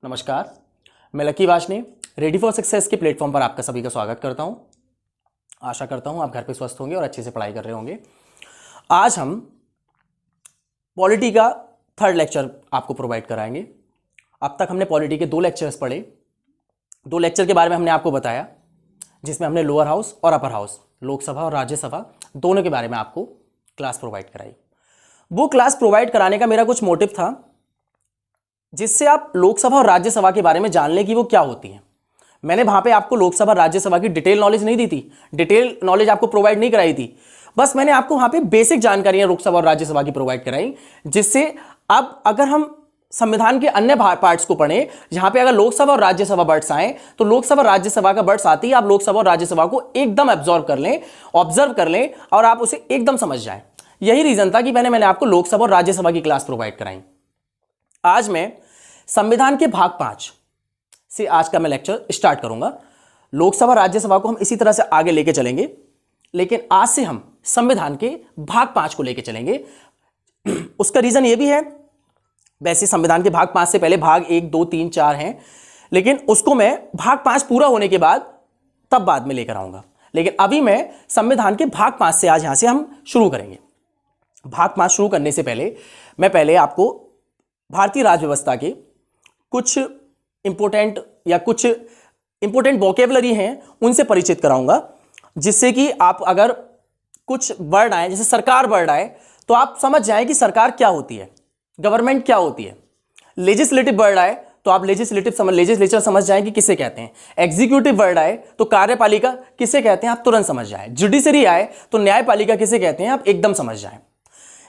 नमस्कार, मैं lucky Washne ready for success के प्लेटफॉर्म पर आपका सभी का स्वागत करता हूं। आशा करता हूं आप घर पे स्वस्थ होंगे और अच्छे से पढ़ाई कर रहे होंगे। आज हम पॉलिटी का थर्ड लेक्चर आपको प्रोवाइड कराएंगे। अब तक हमने पॉलिटी के 2 लेक्चर्स पढ़े। 2 लेक्चर के बारे में हमने आपको बताया, जिसमें हमने लोअर हाउस और अपर हाउस, लोकसभा और राज्यसभा दोनों के बारे में आपको क्लास प्रोवाइड कराई। वो क्लास प्रोवाइड कराने का मेरा कुछ मोटिव था, जिससे आप लोकसभा और राज्यसभा के बारे में जान लें कि वो क्या होती है। मैंने वहां पे आपको लोकसभा राज्यसभा की डिटेल नॉलेज नहीं दी थी, डिटेल नॉलेज आपको प्रोवाइड नहीं कराई थी। बस मैंने आपको वहां पे बेसिक जानकारियां लोकसभा और राज्यसभा की प्रोवाइड कराई, जिससे अब अगर हम संविधान के अन्य पार्ट्स को पढ़ें, जहां पे अगर लोकसभा और राज्यसभा वर्ड्स आए तो लोकसभा राज्यसभा का वर्ड्स आती है, आप लोकसभा और राज्यसभा को एकदम ऑब्जर्व कर लें और आप उसे एकदम समझ जाएं। यही रीजन था कि मैंने आपको लोकसभा और राज्यसभा की क्लास प्रोवाइड कराई। आज मैं संविधान के भाग 5 से आज का मैं लेक्चर स्टार्ट करूंगा। लोकसभा राज्यसभा को हम इसी तरह से आगे लेके चलेंगे, लेकिन आज से हम संविधान के भाग 5 को लेके चलेंगे। उसका रीजन ये भी है, वैसे संविधान के भाग 5 से पहले भाग 1, 2, 3, 4 हैं, लेकिन उसको मैं भाग 5 पूरा होने के बाद तब बाद में लेकर आऊंगा। लेकिन अभी मैं संविधान के भाग 5 से आज यहां से हम शुरू करेंगे। भाग 5 शुरू करने से पहले मैं पहले आपको भारतीय राज्य व्यवस्था के कुछ इंपॉर्टेंट वोकेबलरी हैं उनसे परिचित कराऊंगा, जिससे कि आप अगर कुछ वर्ड आए, जैसे सरकार वर्ड आए, तो आप समझ जाएं कि सरकार क्या होती है, गवर्नमेंट क्या होती है। लेजिस्लेटिव वर्ड आए तो आप लेजिस्लेचर समझ जाएं कि किसे कहते हैं। एग्जीक्यूटिव वर्ड आए तो कार्यपालिका किसे कहते हैं, आप तुरंत समझ जाएं। जुडिशरी आए तो न्यायपालिका किसे कहते हैं, आप एकदम समझ जाएं।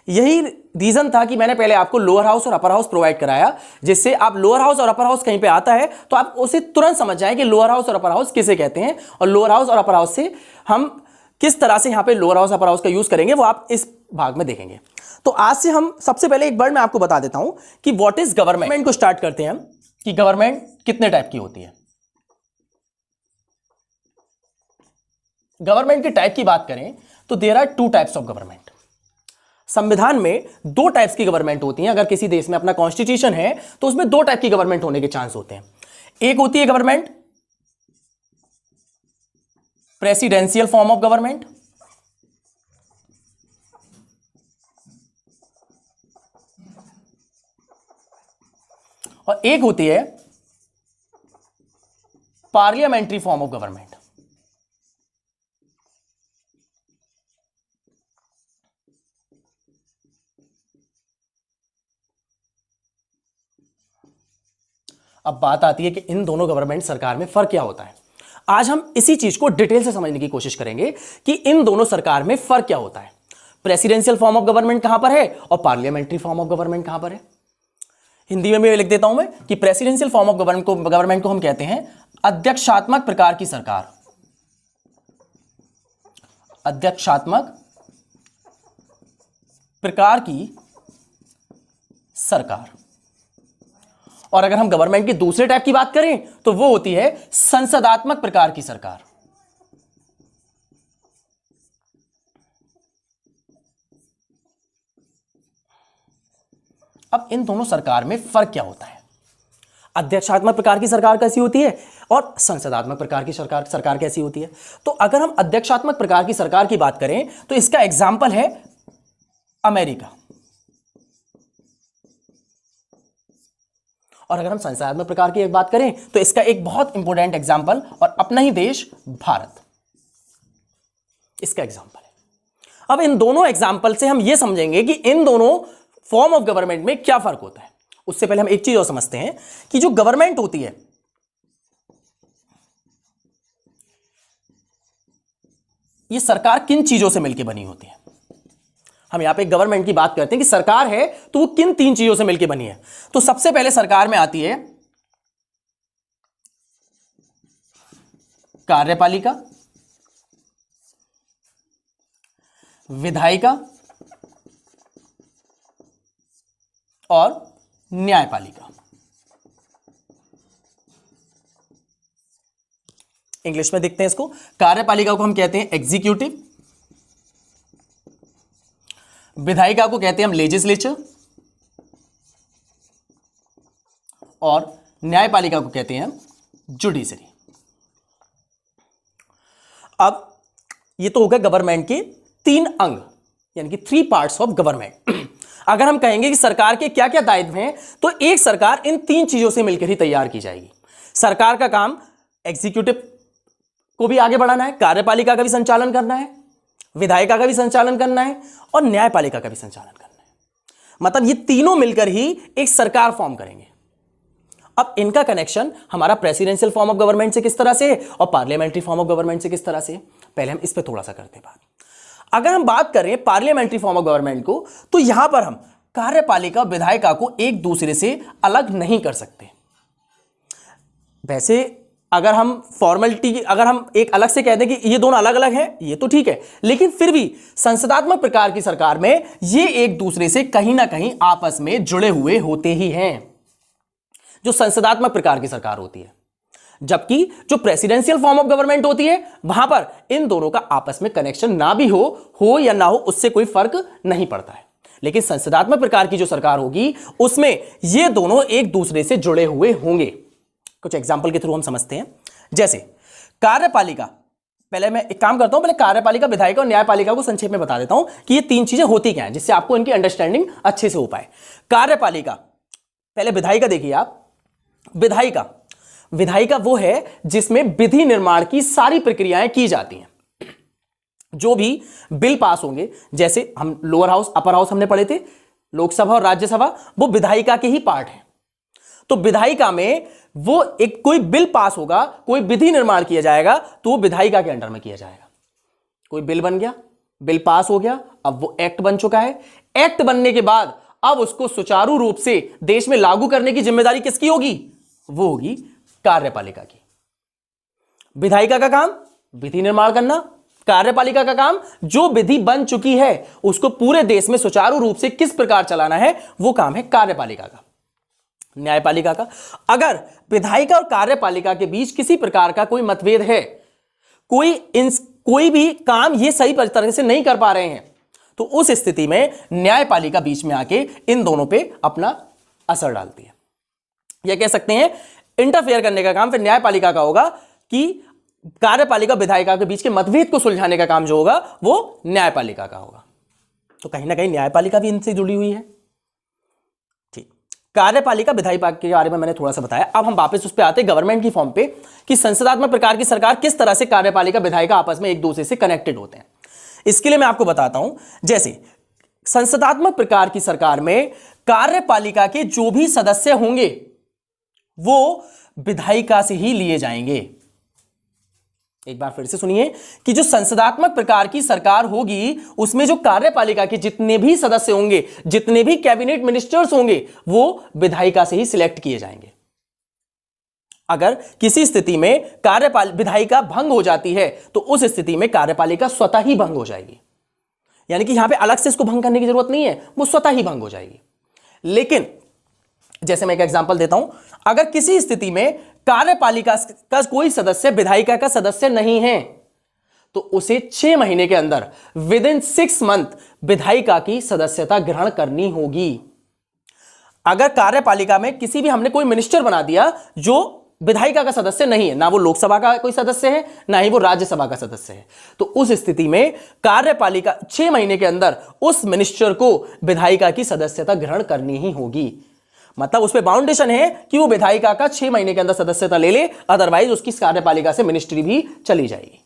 यही रीजन था कि मैंने पहले आपको लोअर हाउस और अपर हाउस प्रोवाइड कराया, जिससे आप लोअर हाउस और अपर हाउस कहीं पे आता है तो आप उसे तुरंत समझ जाएं कि लोअर हाउस और अपर हाउस किसे कहते हैं, और लोअर हाउस और अपर हाउस से हम किस तरह से यहां पे लोअर हाउस अपर हाउस का यूज करेंगे, वो आप इस भाग में देखेंगे। तो आज से हम सबसे पहले एक वर्ड मैं आपको बता देता हूं कि व्हाट इज गवर्नमेंट को स्टार्ट करते हैं हम, कि गवर्नमेंट कितने टाइप की होती है। गवर्नमेंट के टाइप की बात करें तो there are 2 types of government. संविधान में 2 टाइप्स की गवर्नमेंट होती हैं। अगर किसी देश में अपना कॉन्स्टिट्यूशन है तो उसमें 2 टाइप की गवर्नमेंट होने के चांस होते हैं। एक होती है government presidential form of government, और एक होती है पार्लियामेंट्री फॉर्म ऑफ गवर्नमेंट। अब बात आती है कि इन दोनों गवर्नमेंट सरकार में फर्क क्या होता है। आज हम इसी चीज को डिटेल से समझने की कोशिश करेंगे कि इन दोनों सरकार में फर्क क्या होता है। प्रेसिडेंशियल फॉर्म ऑफ गवर्नमेंट कहां पर है और पार्लियामेंट्री फॉर्म ऑफ गवर्नमेंट कहां पर है। हिंदी में भी लिख देता हूं मैं कि प्रेसिडेंशियल फॉर्म ऑफ गवर्नमेंट को हम कहते हैं अध्यक्षात्मक प्रकार की सरकार। अध्यक्षात्मक प्रकार की सरकार। और अगर हम गवर्नमेंट की दूसरे टाइप की बात करें तो वो होती है संसदात्मक प्रकार की सरकार। अब इन दोनों सरकार में फर्क क्या होता है। अध्यक्षात्मक प्रकार की सरकार कैसी होती है और संसदात्मक प्रकार की सरकार कैसी होती है। तो अगर हम अध्यक्षात्मक प्रकार की सरकार की बात करें तो इसका एग्जाम्पल है अमेरिका, और अगर हम संसदात्मक प्रकार की एक बात करें तो इसका एक बहुत इंपॉर्टेंट एग्जाम्पल और अपना ही देश भारत इसका एग्जाम्पल है। अब इन दोनों एग्जाम्पल से हम यह समझेंगे कि इन दोनों फॉर्म ऑफ गवर्नमेंट में क्या फर्क होता है। उससे पहले हम एक चीज और समझते हैं कि जो गवर्नमेंट होती है, यह सरकार किन चीजों से मिलकर बनी होती है। हम यहां पे गवर्नमेंट की बात करते हैं कि सरकार है तो वो किन 3 चीजों से मिलकर बनी है। तो सबसे पहले सरकार में आती है कार्यपालिका, विधायिका और न्यायपालिका। इंग्लिश में देखते हैं इसको। कार्यपालिका को हम कहते हैं एग्जीक्यूटिव, विधायिका को कहते हैं हम लेजिस्लेचर, और न्यायपालिका को कहते हैं जुडिशरी। अब ये तो हो गया गवर्नमेंट के 3 अंग, यानी कि 3 पार्ट्स ऑफ गवर्नमेंट। अगर हम कहेंगे कि सरकार के क्या क्या दायित्व हैं, तो एक सरकार इन 3 चीजों से मिलकर ही तैयार की जाएगी। सरकार का काम एग्जीक्यूटिव को भी आगे बढ़ाना है, कार्यपालिका का भी संचालन करना है, विधायिका का भी संचालन करना है और न्यायपालिका का भी संचालन करना है। मतलब ये तीनों मिलकर ही एक सरकार फॉर्म करेंगे। अब इनका कनेक्शन हमारा प्रेसिडेंशियल फॉर्म ऑफ गवर्नमेंट से किस तरह से है और पार्लियामेंट्री फॉर्म ऑफ गवर्नमेंट से किस तरह से है, पहले हम इस पे थोड़ा सा करते हैं बात। अगर हम बात करें पार्लियामेंट्री फॉर्म ऑफ गवर्नमेंट को, तो यहां पर हम कार्यपालिका विधायिका को एक दूसरे से अलग नहीं कर सकते। वैसे अगर हम फॉर्मेलिटी, अगर हम एक अलग से कह दें कि ये दोनों अलग अलग हैं, ये तो ठीक है, लेकिन फिर भी संसदात्मक प्रकार की सरकार में ये एक दूसरे से कहीं ना कहीं आपस में जुड़े हुए होते ही हैं, जो संसदात्मक प्रकार की सरकार होती है। जबकि जो प्रेसिडेंशियल फॉर्म ऑफ गवर्नमेंट होती है, वहां पर इन दोनों का आपस में कनेक्शन ना भी हो या ना हो, उससे कोई फर्क नहीं पड़ता है। लेकिन संसदात्मक प्रकार की जो सरकार होगी, उसमें ये दोनों एक दूसरे से जुड़े हुए होंगे। कुछ एग्जाम्पल के थ्रू हम समझते हैं। जैसे कार्यपालिका, पहले मैं एक काम करता हूं, पहले कार्यपालिका, विधायिका और न्यायपालिका को संक्षेप में बता देता हूं कि ये 3 चीजें होती क्या हैं, जिससे आपको इनकी अंडरस्टैंडिंग अच्छे से हो पाए। कार्यपालिका, पहले विधायिका देखिए आप। विधायिका वो है जिसमें विधि निर्माण की सारी प्रक्रियाएं की जाती हैं। जो भी बिल पास होंगे, जैसे हम लोअर हाउस अपर हाउस हमने पढ़े थे, लोकसभा और राज्यसभा, वो विधायिका के ही पार्ट है। तो विधायिका में वो एक कोई बिल पास होगा, कोई विधि निर्माण किया जाएगा, तो वो विधायिका के अंडर में किया जाएगा। कोई बिल बन गया, बिल पास हो गया, अब वो एक्ट बन चुका है। एक्ट बनने के बाद अब उसको सुचारू रूप से देश में लागू करने की जिम्मेदारी किसकी होगी? वो होगी कार्यपालिका की। विधायिका का काम विधि निर्माण करना, कार्यपालिका का काम जो विधि बन चुकी है उसको पूरे देश में सुचारू रूप से किस प्रकार चलाना है, वो काम है कार्यपालिका का। न्यायपालिका का, अगर विधायिका और कार्यपालिका के बीच किसी प्रकार का कोई मतभेद है, कोई भी काम ये सही तरह से नहीं कर पा रहे हैं, तो उस स्थिति में न्यायपालिका बीच में आके इन दोनों पे अपना असर डालती है। यह कह सकते हैं इंटरफेयर करने का काम फिर न्यायपालिका का होगा कि कार्यपालिका विधायिका के बीच के मतभेद को सुलझाने का काम जो होगा वो न्यायपालिका का होगा। तो कहीं ना कहीं न्यायपालिका भी इनसे जुड़ी हुई है। ठीक, कार्यपालिका विधायिका के बारे में मैंने थोड़ा सा बताया। अब हम वापस उस पर आते हैं गवर्नमेंट की फॉर्म पे कि संसदात्मक प्रकार की सरकार किस तरह से कार्यपालिका विधायिका आपस में एक दूसरे से कनेक्टेड होते हैं। इसके लिए मैं आपको बताता हूं। जैसे संसदात्मक प्रकार की सरकार में कार्यपालिका के जो भी सदस्य होंगे वो विधायिका से ही लिए जाएंगे। एक बार फिर से सुनिए कि जो संसदात्मक प्रकार की सरकार होगी उसमें जो कार्यपालिका के जितने भी सदस्य होंगे, जितने भी कैबिनेट मिनिस्टर्स होंगे, वो विधायिका से ही सिलेक्ट किए जाएंगे। अगर किसी स्थिति में विधायिका भंग हो जाती है तो उस स्थिति में कार्यपालिका स्वतः ही भंग हो जाएगी। यानी कि यहां पे अलग से इसको भंग करने की जरूरत नहीं है, वो स्वतः ही भंग हो जाएगी। लेकिन जैसे मैं एक एग्जांपल देता हूं, अगर किसी स्थिति में कार्यपालिका का कोई सदस्य विधायिका का सदस्य नहीं है तो उसे 6 महीने के अंदर विदिन 6 मंथ विधायिका की सदस्यता ग्रहण करनी होगी। अगर कार्यपालिका में किसी भी हमने कोई मिनिस्टर बना दिया जो विधायिका का सदस्य नहीं है, ना वो लोकसभा का कोई सदस्य है ना ही वो राज्यसभा का सदस्य है, तो उस स्थिति में कार्यपालिका 6 महीने के अंदर उस मिनिस्टर को विधायिका की सदस्यता ग्रहण करनी ही होगी। मतलब उस पर बाउंडेशन है कि वो विधायिका का 6 महीने के अंदर सदस्यता ले ले, अदरवाइज उसकी कार्यपालिका से मिनिस्ट्री भी चली जाएगी।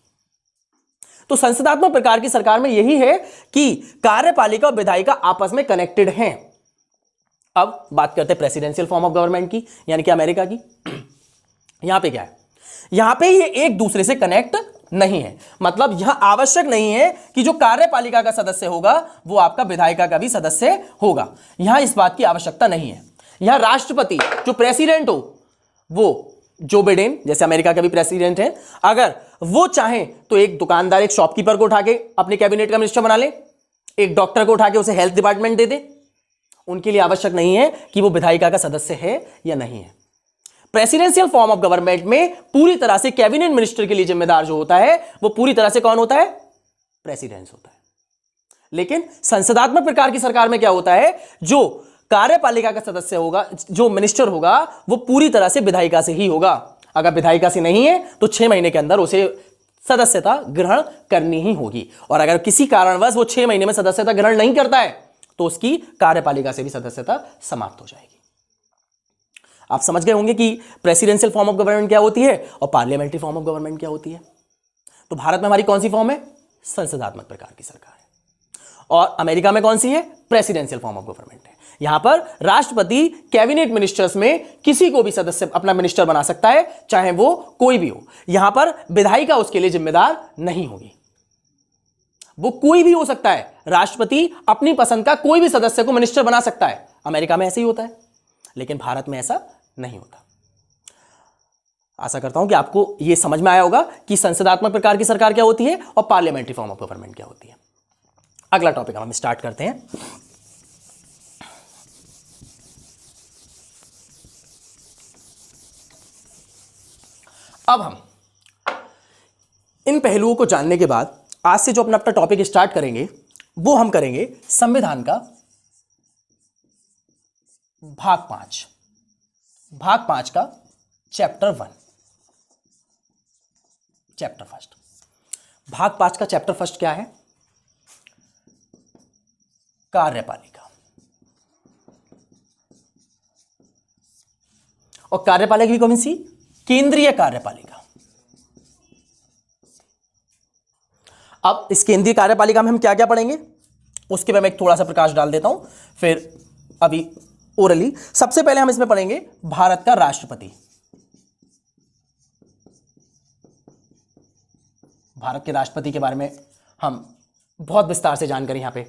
तो संसदात्मक प्रकार की सरकार में यही है कि कार्यपालिका और विधायिका आपस में कनेक्टेड हैं। अब बात करते हैं प्रेसिडेंशियल फॉर्म ऑफ गवर्नमेंट की, यानी कि अमेरिका की। यहां पे क्या है, यहां पे ये एक दूसरे से कनेक्ट नहीं है। मतलब यह आवश्यक नहीं है कि जो कार्यपालिका का सदस्य होगा वो आपका विधायिका का भी सदस्य होगा। यहां इस बात की आवश्यकता नहीं है। यहां राष्ट्रपति जो प्रेसिडेंट हो, वो जो बिडेन जैसे अमेरिका के भी प्रेसिडेंट हैं, अगर वो चाहें तो एक दुकानदार, एक शॉपकीपर को उठा के अपने कैबिनेट का मिनिस्टर बना ले, एक डॉक्टर को उठा के उसे हेल्थ डिपार्टमेंट दे दे। उनके लिए आवश्यक नहीं है कि वो विधायिका का सदस्य है या नहीं है। प्रेसिडेंशियल फॉर्म ऑफ गवर्नमेंट में पूरी तरह से कैबिनेट मिनिस्टर के लिए जिम्मेदार जो होता है वो पूरी तरह से कौन होता है? प्रेसिडेंट होता है। लेकिन संसदात्मक प्रकार की सरकार में क्या होता है, जो कार्यपालिका का सदस्य होगा, जो मिनिस्टर होगा वो पूरी तरह से विधायिका से ही होगा। अगर विधायिका से नहीं है तो 6 महीने के अंदर उसे सदस्यता ग्रहण करनी ही होगी। और अगर किसी कारणवश वो 6 महीने में सदस्यता ग्रहण नहीं करता है तो उसकी कार्यपालिका से भी सदस्यता समाप्त हो जाएगी। आप समझ गए होंगे कि प्रेसिडेंशियल फॉर्म ऑफ गवर्नमेंट क्या होती है और पार्लियामेंट्री फॉर्म ऑफ गवर्नमेंट क्या होती है। तो भारत में हमारी कौन सी फॉर्म है? संसदात्मक प्रकार की सरकार है। और अमेरिका में कौन सी है? प्रेसिडेंशियल फॉर्म ऑफ गवर्नमेंट है। यहां पर राष्ट्रपति कैबिनेट मिनिस्टर्स में किसी को भी सदस्य अपना मिनिस्टर बना सकता है, चाहे वो कोई भी हो। यहां पर विधायिका उसके लिए जिम्मेदार नहीं होगी, वो कोई भी हो सकता है। राष्ट्रपति अपनी पसंद का कोई भी सदस्य को मिनिस्टर बना सकता है। अमेरिका में ऐसे ही होता है, लेकिन भारत में ऐसा नहीं होता। आशा करता हूं कि आपको यह समझ में आया होगा कि संसदात्मक प्रकार की सरकार क्या होती है और पार्लियामेंट्री फॉर्म ऑफ गवर्नमेंट क्या होती है। अगला टॉपिक हम स्टार्ट करते हैं। अब हम इन पहलुओं को जानने के बाद आज से जो अपना टॉपिक स्टार्ट करेंगे वो हम करेंगे संविधान का भाग 5 का चैप्टर 1, चैप्टर फर्स्ट। भाग 5 का चैप्टर फर्स्ट क्या है? कार्यपालिका। और कार्यपालिका भी कौन सी? केंद्रीय कार्यपालिका। अब इस केंद्रीय कार्यपालिका में हम क्या क्या पढ़ेंगे उसके बारे में एक थोड़ा सा प्रकाश डाल देता हूं, फिर अभी ओरली। सबसे पहले हम इसमें पढ़ेंगे भारत का राष्ट्रपति। भारत के राष्ट्रपति के बारे में हम बहुत विस्तार से जानकारी यहां पे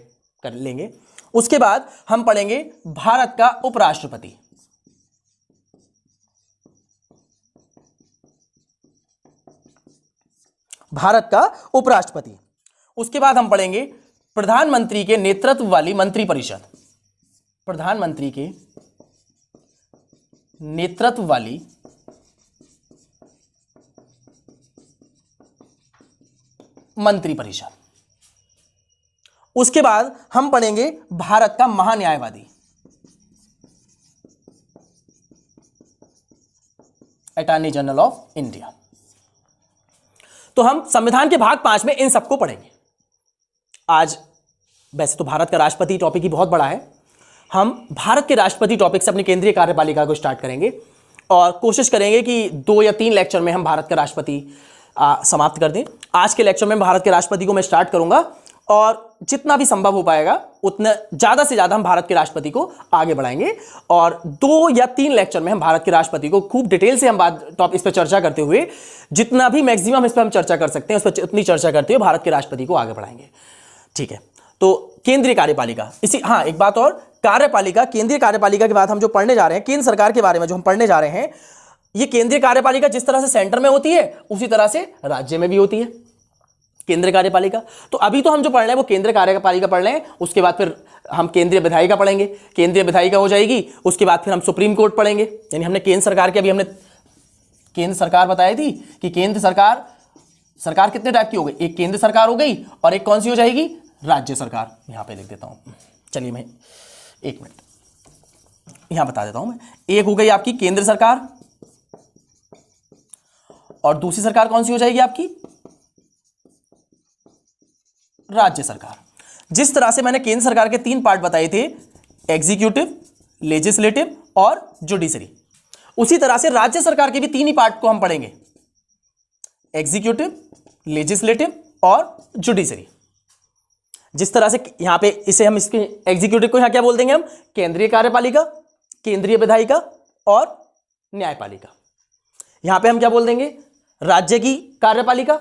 कर लेंगे। उसके बाद हम पढ़ेंगे भारत का उपराष्ट्रपति। भारत का उपराष्ट्रपति। उसके बाद हम पढ़ेंगे प्रधानमंत्री के नेतृत्व वाली मंत्रिपरिषद। प्रधानमंत्री के नेतृत्व वाली मंत्रिपरिषद। उसके बाद हम पढ़ेंगे भारत का महान्यायवादी। Attorney general of India. तो हम संविधान के भाग 5 में इन सबको पढ़ेंगे आज। वैसे तो भारत का राष्ट्रपति टॉपिक ही बहुत बड़ा है, हम भारत के राष्ट्रपति टॉपिक से अपनी केंद्रीय कार्यपालिका को स्टार्ट करेंगे और कोशिश करेंगे कि 2 या 3 लेक्चर में हम भारत का राष्ट्रपति समाप्त कर दें। आज के लेक्चर में भारत के राष्ट्रपति को मैं स्टार्ट करूंगा और जितना भी संभव हो पाएगा उतना ज़्यादा से ज़्यादा हम भारत के राष्ट्रपति को आगे बढ़ाएंगे। और 2 या 3 लेक्चर में हम भारत के राष्ट्रपति को खूब डिटेल से हम इस पर चर्चा करते हुए, जितना भी मैक्सिमम इस पर हम चर्चा कर सकते हैं उस पर उतनी चर्चा करते हुए भारत के राष्ट्रपति को आगे बढ़ाएंगे। ठीक है, तो केंद्रीय कार्यपालिका एक बात और, कार्यपालिका, केंद्रीय कार्यपालिका के बाद हम जो पढ़ने जा रहे हैं केंद्र सरकार के बारे में जो हम पढ़ने जा रहे हैं, ये केंद्रीय कार्यपालिका जिस तरह से सेंटर में होती है उसी तरह से राज्य में भी होती है केंद्रीय कार्यपालिका। तो अभी तो हम जो पढ़ रहे हैं वो केंद्रीय कार्यपालिका पढ़ रहे हैं, उसके बाद फिर हम केंद्रीय विधायिका पढ़ेंगे। केंद्रीय विधायिका हो जाएगी, उसके बाद फिर हम सुप्रीम कोर्ट पढ़ेंगे। यानी हमने केंद्र सरकार के, अभी हमने केंद्र सरकार बताई थी कि केंद्र सरकार कितने टाइप की हो गई, एक केंद्र सरकार हो गई और एक कौन सी हो जाएगी? राज्य सरकार। यहां पे लिख देता हूं, चलिए मैं 1 मिनट यहां बता देता हूं मैं। एक हो गई आपकी केंद्र सरकार और दूसरी सरकार कौन सी हो जाएगी आपकी? राज्य सरकार। जिस तरह से मैंने केंद्र सरकार के 3 पार्ट बताए थे, एग्जीक्यूटिव, लेजिस्लेटिव और जुडिशरी, उसी तरह से राज्य सरकार के भी 3 ही पार्ट को हम पढ़ेंगे, एग्जीक्यूटिव, लेजिस्लेटिव और जुडिशरी। जिस तरह से यहां पे इसे हम इसके एग्जीक्यूटिव को यहां क्या बोल देंगे हम? केंद्रीय कार्यपालिका, केंद्रीय विधायिका और न्यायपालिका। यहां पे हम क्या बोल देंगे? राज्य की कार्यपालिका,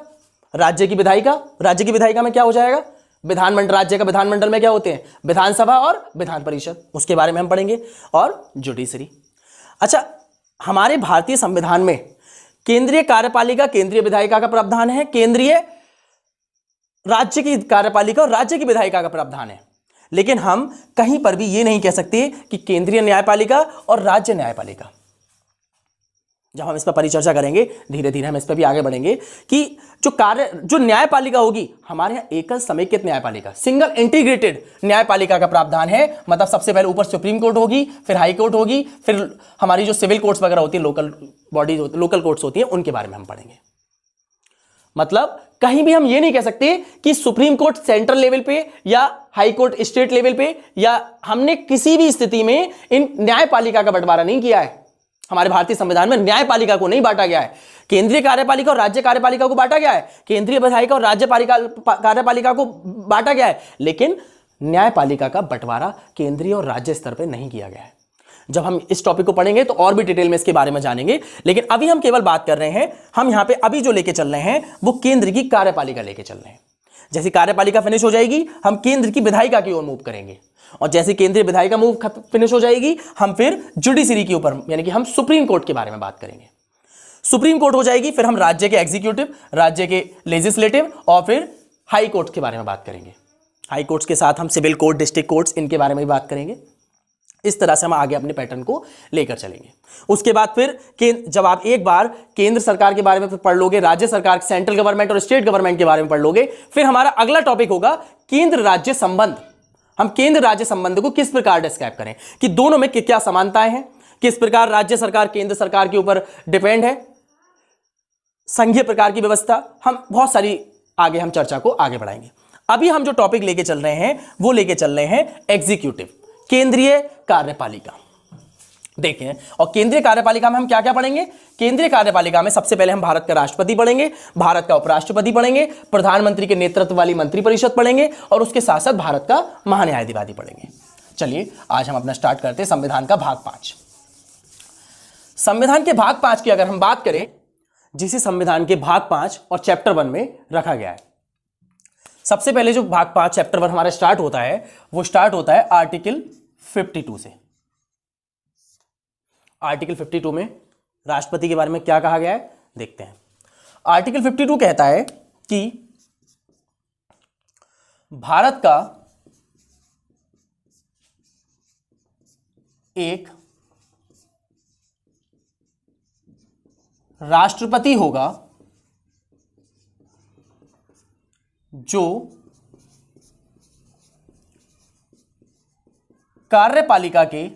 राज्य की विधायिका। राज्य की विधायिका में क्या हो जाएगा? विधानमंडल। राज्य का विधानमंडल में क्या होते हैं? विधानसभा और विधान परिषद, उसके बारे में हम पढ़ेंगे। और जुडिशरी। अच्छा, हमारे भारतीय संविधान में केंद्रीय कार्यपालिका, केंद्रीय विधायिका का प्रावधान है, केंद्रीय राज्य की कार्यपालिका और राज्य की विधायिका का प्रावधान है। लेकिन हम कहीं पर भी ये नहीं कह सकते कि केंद्रीय न्यायपालिका और राज्य न्यायपालिका। जब हम इस पर परिचर्चा करेंगे, धीरे धीरे हम इस पर भी आगे बढ़ेंगे कि जो न्यायपालिका होगी, हमारे यहां एकल समेकित न्यायपालिका, सिंगल इंटीग्रेटेड न्यायपालिका का प्रावधान है। मतलब सबसे पहले ऊपर सुप्रीम कोर्ट होगी, फिर हाई कोर्ट होगी, फिर हमारी जो सिविल कोर्ट्स वगैरह होती है, लोकल बॉडीज होती, लोकल कोर्ट्स होती है, उनके बारे में हम पढ़ेंगे। मतलब कहीं भी हम ये नहीं कह सकते कि सुप्रीम कोर्ट सेंट्रल लेवल पे या हाई कोर्ट स्टेट लेवल पे, या हमने किसी भी स्थिति में इन न्यायपालिका का बंटवारा नहीं किया है। हमारे भारतीय संविधान में न्यायपालिका को नहीं बांटा गया है। केंद्रीय कार्यपालिका और राज्य कार्यपालिका को बांटा गया है, केंद्रीय विधायिका और राज्य कार्यपालिका को बांटा गया है, लेकिन न्यायपालिका का बंटवारा केंद्रीय और राज्य स्तर पर नहीं किया गया है। जब हम इस टॉपिक को पढ़ेंगे तो और भी डिटेल में इसके बारे में जानेंगे, लेकिन अभी हम केवल बात कर रहे हैं, हम यहां पे अभी जो लेके चल रहे हैं वो केंद्र की कार्यपालिका लेके चल रहे हैं। जैसे कार्यपालिका फिनिश हो जाएगी, हम केंद्र की विधायिका की ओर मूव करेंगे, और जैसे केंद्रीय विधायिका मूव फिनिश हो जाएगी, हम फिर जुडिशरी के ऊपर, यानी कि हम सुप्रीम कोर्ट के बारे में बात करेंगे। सुप्रीम कोर्ट हो जाएगी, फिर हम राज्य के एग्जीक्यूटिव, राज्य के लेजिस्लेटिव और फिर हाई कोर्ट के बारे में बात करेंगे। हाई कोर्ट्स के साथ हम सिविल कोर्ट, डिस्ट्रिक्ट कोर्ट्स, इनके बारे में भी बात करेंगे। इस तरह से हम आगे अपने पैटर्न को लेकर चलेंगे। उसके बाद फिर जब आप एक बार केंद्र सरकार के बारे में पढ़ लोगे, राज्य सरकार, सेंट्रल गवर्नमेंट और स्टेट गवर्नमेंट के बारे में पढ़ लोगे, फिर हमारा अगला टॉपिक होगा केंद्र राज्य संबंध। हम केंद्र राज्य संबंध को किस प्रकार डिस्क्राइब करें, कि दोनों में क्या समानताएं हैं, किस प्रकार राज्य सरकार केंद्र सरकार के ऊपर डिपेंड है, संघीय प्रकार की व्यवस्था, हम बहुत सारी आगे हम चर्चा को आगे बढ़ाएंगे। अभी हम जो टॉपिक लेके चल रहे हैं वो लेके चल रहे हैं एग्जीक्यूटिव, केंद्रीय कार्यपालिका। देखें, और केंद्रीय कार्यपालिका में हम क्या क्या पढ़ेंगे? केंद्रीय कार्यपालिका में सबसे पहले हम भारत का राष्ट्रपति पढ़ेंगे, भारत का उपराष्ट्रपति पढ़ेंगे, प्रधानमंत्री के नेतृत्व वाली मंत्रिपरिषद पढ़ेंगे, और उसके साथ साथ भारत का महान्यायाधिपति पढ़ेंगे। चलिए आज हम अपना स्टार्ट करते हैं संविधान का भाग 5। संविधान के भाग 5 की अगर हम बात करें, जिसे संविधान के भाग 5 और चैप्टर 1 में रखा गया है। सबसे पहले जो भाग 5 चैप्टर 1 हमारा स्टार्ट होता है, वो स्टार्ट होता है आर्टिकल 52 से। आर्टिकल 52 में राष्ट्रपति के बारे में क्या कहा गया है, देखते हैं। आर्टिकल 52 कहता है कि भारत का एक राष्ट्रपति होगा जो कार्यपालिका के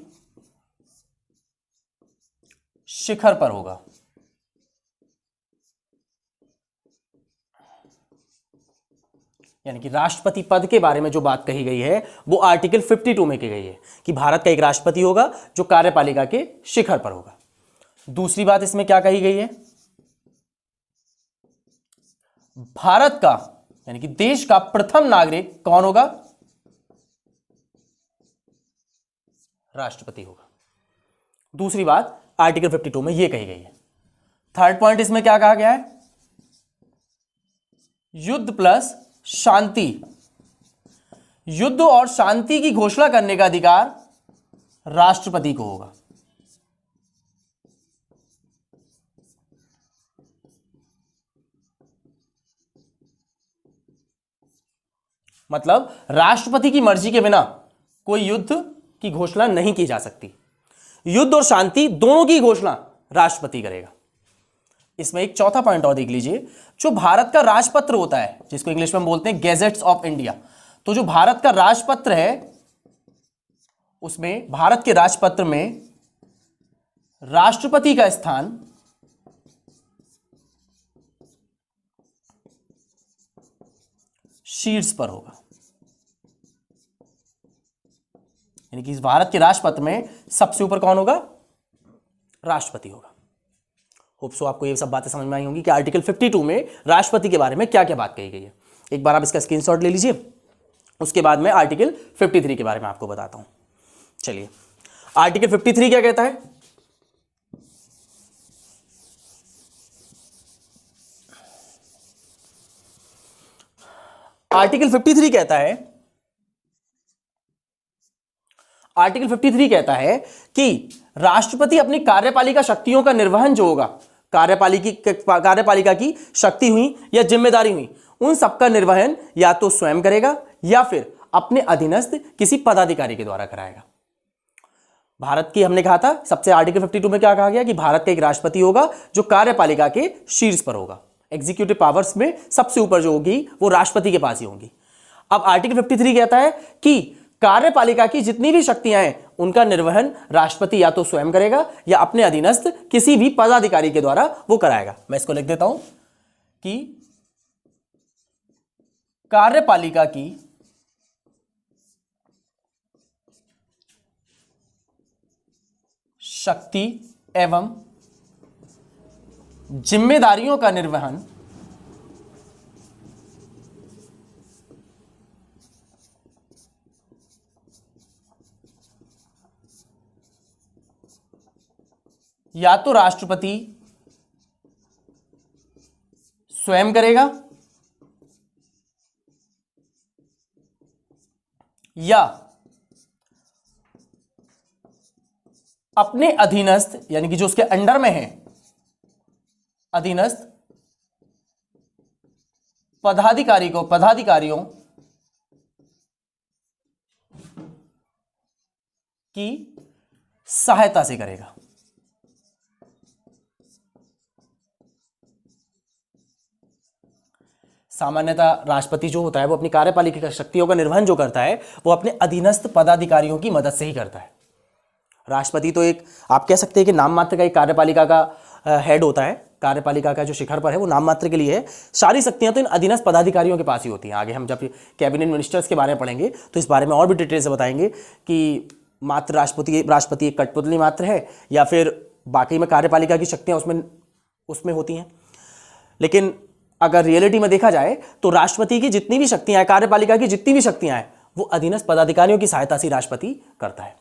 शिखर पर होगा। यानी कि राष्ट्रपति पद के बारे में जो बात कही गई है वो आर्टिकल 52 में की गई है कि भारत का एक राष्ट्रपति होगा जो कार्यपालिका के शिखर पर होगा। दूसरी बात इसमें क्या कही गई है, भारत का यानी कि देश का प्रथम नागरिक कौन होगा, राष्ट्रपति होगा। दूसरी बात आर्टिकल 52 में यह कही गई है। थर्ड पॉइंट इसमें क्या कहा गया है, युद्ध प्लस शांति, युद्ध और शांति की घोषणा करने का अधिकार राष्ट्रपति को होगा। मतलब राष्ट्रपति की मर्जी के बिना कोई युद्ध की घोषणा नहीं की जा सकती। युद्ध और शांति दोनों की घोषणा राष्ट्रपति करेगा। इसमें एक चौथा पॉइंट और देख लीजिए, जो भारत का राजपत्र होता है, जिसको इंग्लिश में बोलते हैं गैजेट्स ऑफ इंडिया, तो जो भारत का राजपत्र है उसमें, भारत के राजपत्र में राष्ट्रपति का स्थान शीर्ष पर होगा। यानी कि इस भारत के राष्ट्रपत्र में सबसे ऊपर कौन होगा, राष्ट्रपति होगा। होप सो आपको ये सब बातें समझ में आई होंगी कि आर्टिकल 52 में राष्ट्रपति के बारे में क्या क्या बात कही गई है। एक बार आप इसका स्क्रीनशॉट ले लीजिए, उसके बाद मैं आर्टिकल 53 के बारे में आपको बताता हूं। चलिए, आर्टिकल 53 क्या कहता है, आर्टिकल 53 कहता है, आर्टिकल 53 कहता है कि राष्ट्रपति अपनी कार्यपालिका शक्तियों का निर्वहन जो होगा, कार्यपालिका की शक्ति हुई या जिम्मेदारी हुई, उन सबका निर्वहन या तो स्वयं करेगा या फिर अपने अधीनस्थ किसी पदाधिकारी के द्वारा कराएगा। भारत की हमने कहा था सबसे आर्टिकल 52 में क्या कहा गया कि भारत का एक राष्ट्रपति होगा जो कार्यपालिका के शीर्ष पर होगा, एग्जीक्यूटिव पावर्स में सबसे ऊपर जो होगी वो राष्ट्रपति के पास ही होंगी। अब आर्टिकल 53 कहता है कि कार्यपालिका की जितनी भी शक्तियां हैं उनका निर्वहन राष्ट्रपति या तो स्वयं करेगा या अपने अधीनस्थ किसी भी पदाधिकारी के द्वारा वो कराएगा। मैं इसको लिख देता हूं कि कार्यपालिका की शक्ति एवं जिम्मेदारियों का निर्वहन या तो राष्ट्रपति स्वयं करेगा या अपने अधीनस्थ यानी कि जो उसके अंडर में है अधीनस्थ पदाधिकारियों की सहायता से करेगा। सामान्यतः राष्ट्रपति जो होता है वो अपनी कार्यपालिका शक्तियों का निर्वहन जो करता है वो अपने अधीनस्थ पदाधिकारियों की मदद से ही करता है। राष्ट्रपति तो एक आप कह सकते हैं कि नाम मात्र का एक कार्यपालिका का हेड होता है, कार्यपालिका का जो शिखर पर है वो नाम मात्र के लिए है। सारी शक्तियां तो इन अधीनस्थ पदाधिकारियों के पास ही होती हैं। आगे हम जब कैबिनेट मिनिस्टर्स के बारे में पढ़ेंगे तो इस बारे में और भी डिटेल से बताएंगे कि मात्र राष्ट्रपति एक कठपुतली मात्र है या फिर बाकी में कार्यपालिका की शक्तियां उसमें होती हैं। लेकिन अगर रियलिटी में देखा जाए तो राष्ट्रपति की जितनी भी शक्तियां हैं, कार्यपालिका की जितनी भी शक्तियां हैं वो अधीनस्थ पदाधिकारियों की सहायता से राष्ट्रपति करता है।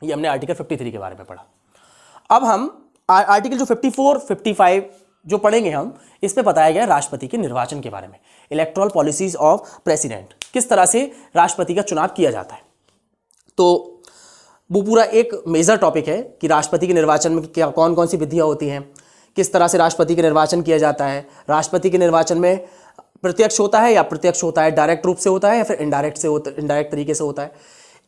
ये हमने आर्टिकल 53 के बारे में पढ़ा। अब हम आर्टिकल जो 54, 55 जो पढ़ेंगे हम, इसमें बताया गया राष्ट्रपति के निर्वाचन के बारे में, इलेक्टोरल पॉलिसीज ऑफ प्रेसिडेंट, किस तरह से राष्ट्रपति का चुनाव किया जाता है। तो वो पूरा एक मेजर टॉपिक है कि राष्ट्रपति के निर्वाचन में क्या कौन कौन सी विधियां होती हैं, किस तरह से राष्ट्रपति का निर्वाचन किया जाता है, राष्ट्रपति के निर्वाचन में प्रत्यक्ष होता है या प्रत्यक्ष होता है, डायरेक्ट रूप से होता है या फिर इनडायरेक्ट तरीके से होता है।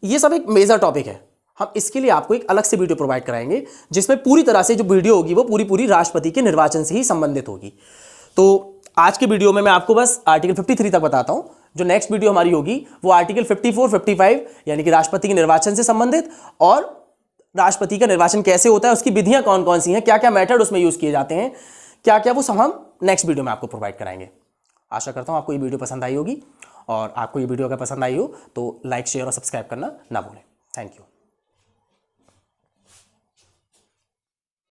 ये सब एक मेजर टॉपिक है। हम इसके लिए आपको एक अलग से वीडियो प्रोवाइड कराएंगे जिसमें पूरी तरह से जो वीडियो होगी वो पूरी राष्ट्रपति के निर्वाचन से ही संबंधित होगी। तो आज के वीडियो में मैं आपको बस आर्टिकल 53 तक बताता हूं। जो नेक्स्ट वीडियो हमारी होगी वो आर्टिकल 54, 55 यानी कि राष्ट्रपति के निर्वाचन से संबंधित और राष्ट्रपति का निर्वाचन कैसे होता है, उसकी विधियां कौन कौन सी हैं, क्या क्या मेथड उसमें यूज किए जाते हैं, क्या क्या, वो सब हम नेक्स्ट वीडियो में आपको प्रोवाइड कराएंगे। आशा करता हूं आपको ये वीडियो पसंद आई होगी और आपको ये वीडियो अगर पसंद आई हो तो लाइक, शेयर और सब्सक्राइब करना ना भूलें। Thank you.